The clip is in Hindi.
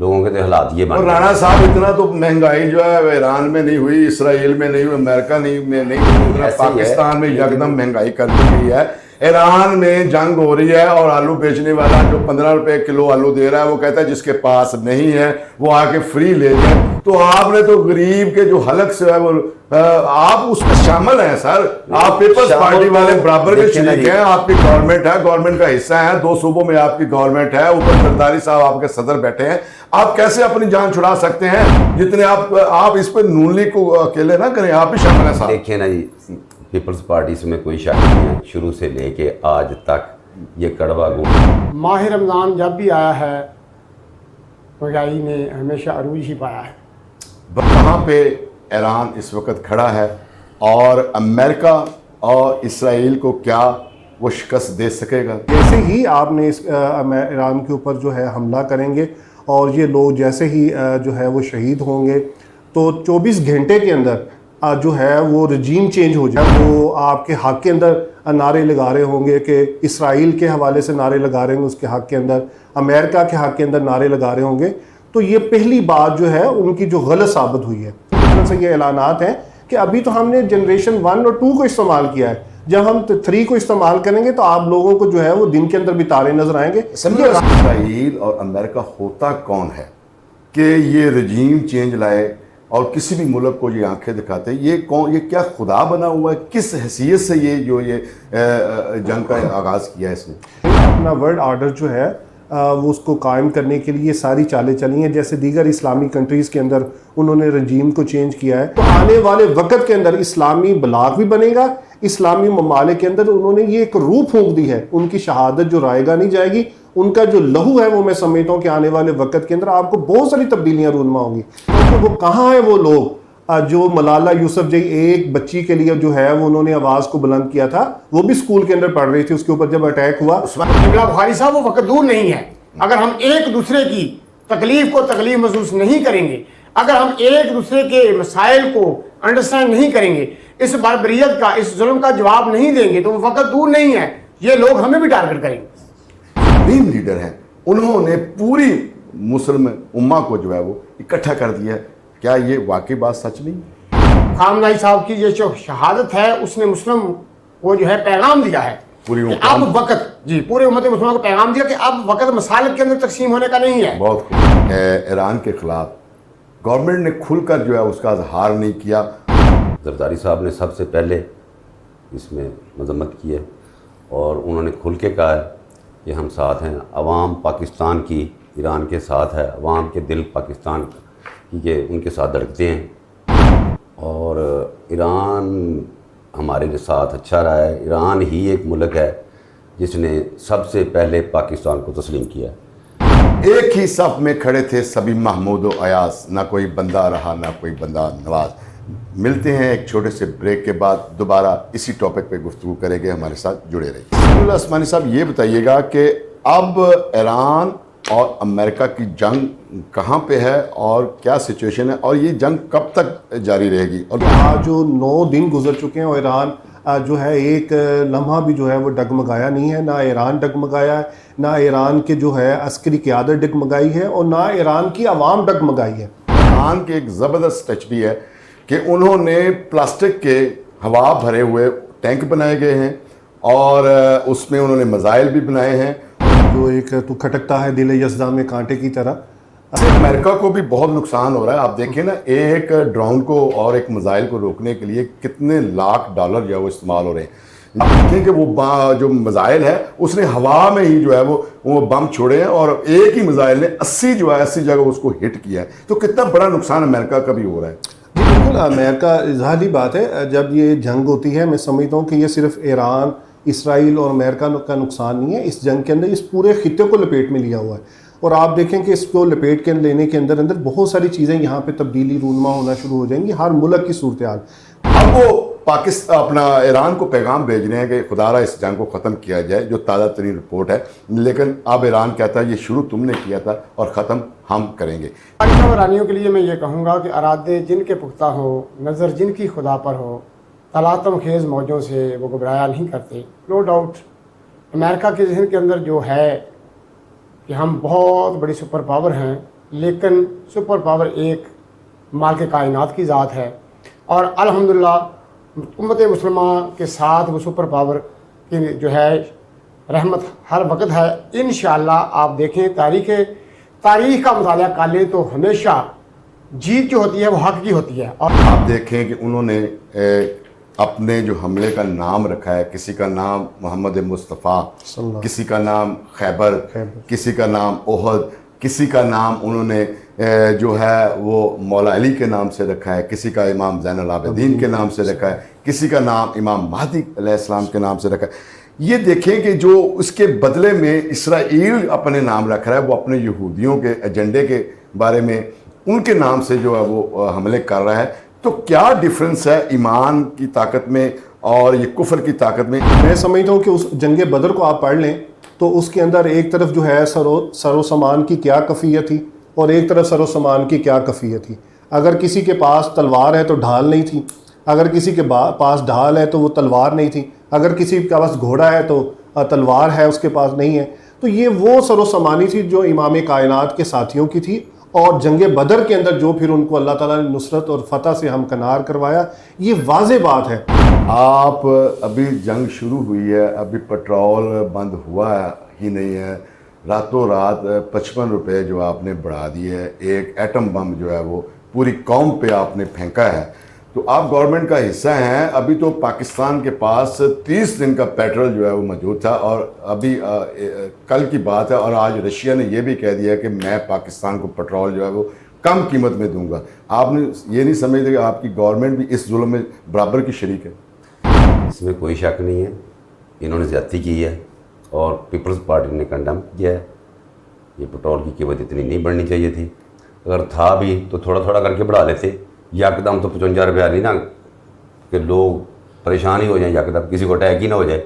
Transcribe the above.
लोगों के तो हालात ये और बन राणा साहब इतना तो महंगाई जो है ईरान में नहीं हुई, इसराइल में नहीं हुई, अमेरिका में नहीं हुई, इतना ऐसे ही है। पाकिस्तान में यकदम महंगाई कर दी गई है। ईरान में जंग हो रही है और आलू बेचने वाला जो 15 रुपए किलो आलू दे रहा है वो कहता है जिसके पास नहीं है वो आके फ्री ले जाए। तो आपने तो गरीब के जो हलक से है वो आप उसमें शामिल हैं सर। आप पीपल्स पार्टी वाले बराबर के शरीक हैं, आपकी गवर्नमेंट है, गवर्नमेंट का हिस्सा है, 2 सूबों में आपकी गवर्नमेंट है, ऊपर जरदारी साहब आपके सदर बैठे हैं। आप कैसे अपनी जान छुड़ा सकते हैं? जितने आप इस पर नून लीग को अकेले ना करें, आप भी शामिल हैं साहब। देखिए ना जी, पीपल्स पार्टी से में कोई शक नहीं है, शुरू से लेके आज तक ये कड़वा गुड़। माह रमज़ान जब भी आया है महंगाई ने हमेशा अरूज ही पाया है। कहाँ पे ईरान इस वक्त खड़ा है और अमेरिका और इसराइल को क्या वो शिकस्त दे सकेगा? जैसे ही आपने इस ईरान के ऊपर जो है हमला करेंगे और ये लोग जैसे ही जो है वो शहीद होंगे तो 24 घंटे के अंदर जो है वो रजीम चेंज हो जाए। वो आपके हक के अंदर नारे लगा रहे होंगे कि इसराइल के हवाले से नारे लगा रहे होंगे, उसके हक के अंदर अमेरिका के हक के अंदर नारे लगा रहे होंगे। तो ये पहली बात जो है उनकी जो गलत साबित हुई है। इस तरह से ये ऐलानात हैं कि अभी तो हमने जनरेशन 1 और 2 को इस्तेमाल किया है, जब हम 3 को इस्तेमाल करेंगे तो आप लोगों को जो है वो दिन के अंदर भी तारे नजर आएंगे। इसराइल और अमेरिका होता कौन है कि ये रजीम चेंज लाए और किसी भी मुल्क को ये आंखें दिखाते? ये कौन, ये क्या खुदा बना हुआ है? किस हैसियत से ये जंग का आगाज किया है इसने? अपना वर्ल्ड ऑर्डर जो है वो उसको कायम करने के लिए सारी चालें चली हैं। जैसे दीगर इस्लामी कंट्रीज़ के अंदर उन्होंने रजीम को चेंज किया है, तो आने वाले वक्त के अंदर इस्लामी ब्लॉक भी बनेगा। इस्लामी ममालिक के अंदर उन्होंने ये एक रूह फूंक दी है, उनकी शहादत जो रायगा नहीं जाएगी, उनका जो लहू है वो मैं समझता हूँ कि आने वाले वक्त के अंदर आपको बहुत सारी तब्दीलियाँ रूनमा होंगी। तो वो कहाँ है वो लोग जो मलाला यूसुफजई एक बच्ची के लिए जो है वो उन्होंने आवाज़ को बुलंद किया था, वो भी स्कूल के अंदर पढ़ रही थी, उसके ऊपर जब अटैक हुआ। किबला बुखारी साहब, वो वक्त दूर नहीं है। अगर हम एक दूसरे की तकलीफ को तकलीफ महसूस नहीं करेंगे, अगर हम एक दूसरे के मसाइल को अंडरस्टैंड नहीं करेंगे, इस बारबरियत का, इस जुल्म का जवाब नहीं देंगे, तो वो वक्त दूर नहीं है, ये लोग हमें भी टारगेट करेंगे। तीन लीडर हैं, उन्होंने पूरी मुस्लिम उम्मा को जो है वो इकट्ठा कर दिया। क्या ये वाकई बात सच नहीं? खामनाई साहब की ये जो शहादत है उसने मुस्लिम को जो है पैगाम दिया है पूरी कि अब वक्त, जी, पूरे उम्मत मुस्लिम को पैगाम दिया कि अब वक्त मसालिक के अंदर तकसीम होने का नहीं है। बहुत ईरान के खिलाफ गवर्नमेंट ने खुलकर जो है उसका इजहार नहीं किया। जरदारी साहब ने सबसे पहले इसमें मजम्मत की है और उन्होंने खुल के कहा है कि हम साथ हैं, अवाम पाकिस्तान की ईरान के साथ है, अवाम के दिल पाकिस्तान के उनके साथ धड़कते हैं और ईरान हमारे साथ अच्छा रहा है। ईरान ही एक मुल्क है जिसने सबसे पहले पाकिस्तान को तस्लीम किया। एक ही सफ में खड़े थे सभी महमूद व अयाज, ना कोई बंदा रहा ना कोई बंदा नवाज। मिलते हैं एक छोटे से ब्रेक के बाद, दोबारा इसी टॉपिक पे गुफ्तगू करेंगे, हमारे साथ जुड़े रहिए। उस्मानी साहब, ये बताइएगा कि अब ईरान और अमेरिका की जंग कहाँ पे है और क्या सिचुएशन है और ये जंग कब तक जारी रहेगी? और आज जो 9 दिन गुजर चुके हैं और ईरान जो है एक लम्हा भी जो है वो डगमगाया नहीं है। ना ईरान डगमगाया है, ना ईरान के जो है अस्करी क़यादत डगमगाई है और ना ईरान की आवाम डगमगाई है। ईरान के एक ज़बरदस्त टच भी है कि उन्होंने प्लास्टिक के हवा भरे हुए टैंक बनाए गए हैं और उसमें उन्होंने मिसाइल भी बनाए हैं। जो एक तो खटकता है दिल यज़दा में कांटे की तरह। अमेरिका को भी बहुत नुकसान हो रहा है। आप देखिए ना, एक ड्रोन को और एक मिसाइल को रोकने के लिए कितने लाख डॉलर जो है वो इस्तेमाल हो रहे हैं। आप देखिए कि वो जो मिसाइल है उसने हवा में ही जो है वो बम छोड़े हैं और एक ही मिसाइल ने 80 जगह उसको हिट किया है। तो कितना बड़ा नुकसान अमेरिका का भी हो रहा है। जी बिल्कुल, अमेरिका ज़ाहिर बात है, जब ये जंग होती है मैं समझता हूँ कि ये सिर्फ ईरान, इसराइल और अमेरिका का नुकसान नहीं है। इस जंग के अंदर इस पूरे खित्ते को लपेट में लिया हुआ है और आप देखें कि इसको लपेट के लेने के अंदर अंदर बहुत सारी चीज़ें यहाँ पे तब्दीली रूनमा होना शुरू हो जाएंगी, हर मुल्क की सूरत हाल। अब वो पाकिस्तान अपना ईरान को पैगाम भेज रहे हैं कि खुदारा इस जंग को ख़त्म किया जाए, जो ताज़ा तरीन रिपोर्ट है, लेकिन अब ईरान कहता है ये शुरू तुमने किया था और ख़त्म हम करेंगे। पाकिस्तान ईरानियों के लिए मैं ये कहूँगा कि अरादे जिनके पुख्ता हो, नज़र जिनकी खुदा पर हो, तलातम खेज़ मौजों से वो घबराया नहीं करते। नो डाउट अमेरिका के जहन के अंदर जो है कि हम बहुत बड़ी सुपर पावर हैं लेकिन सुपर पावर एक मालिक कायनात की ज़ात है और अल्हम्दुलिल्लाह उम्मत मुसलमा के साथ वो सुपर पावर की जो है रहमत हर वक्त है। इंशाअल्लाह आप देखें तारीख़ का मुताला कर लें तो हमेशा जीत जो होती है वो हक की होती है। और आप देखें कि उन्होंने अपने जो हमले का नाम रखा है, किसी का नाम मोहम्मद मुस्तफ़ा, किसी का नाम खैबर, किसी का नाम ओहद, किसी का नाम उन्होंने जो है वो मौला अली के नाम से रखा है, किसी का इमाम ज़ैनुल आबिदीन के नाम से रखा है, किसी का नाम इमाम महदी अलैहिस्सलाम के नाम से रखा है। ये देखें कि जो उसके बदले में इसराइल अपने नाम रख रहा है, वो अपने यहूदियों के एजेंडे के बारे में उनके नाम से जो है वो हमले कर रहा है। तो क्या डिफरेंस है ईमान की ताकत में और ये कुफर की ताकत में? मैं समझता हूँ कि उस जंग बदर को आप पढ़ लें तो उसके अंदर एक तरफ जो है सरो सामान की क्या कफ़ियत थी और एक तरफ सरो सामान की क्या कफ़ियत थी। अगर किसी के पास तलवार है तो ढाल नहीं थी, अगर किसी के पास ढाल है तो वो तलवार नहीं थी, अगर किसी के पास घोड़ा है तो तलवार है उसके पास नहीं है। तो ये वो सरो सामानी थी जो इमाम कायनात के साथियों की थी। और जंग बदर के अंदर जो फिर उनको अल्लाह ताला ने नुसरत और फतह से हमकनार करवाया, ये वाज़े बात है। आप अभी जंग शुरू हुई है, अभी पेट्रोल बंद हुआ ही नहीं है, रातों रात 55 रुपये जो आपने बढ़ा दिए है, एक एटम बम जो है वो पूरी कौम पे आपने फेंका है। तो आप गवर्नमेंट का हिस्सा हैं। अभी तो पाकिस्तान के पास 30 दिन का पेट्रोल जो है वो मौजूद था और अभी कल की बात है और आज रशिया ने यह भी कह दिया कि मैं पाकिस्तान को पेट्रोल जो है वो कम कीमत में दूंगा। आपने ये नहीं समझते कि आपकी गवर्नमेंट भी इस जुल्म में बराबर की शरीक है? इसमें कोई शक नहीं है, इन्होंने ज़्यादती की है और पीपल्स पार्टी ने कंडेम किया है। ये पेट्रोल की कीमत इतनी नहीं बढ़नी चाहिए थी, अगर था भी तो थोड़ा थोड़ा करके बढ़ा लेते। यकदम तो 55 रुपया नहीं ना कि लोग परेशान ही हो जाएं, यकदम किसी को अटैक ही ना हो जाए।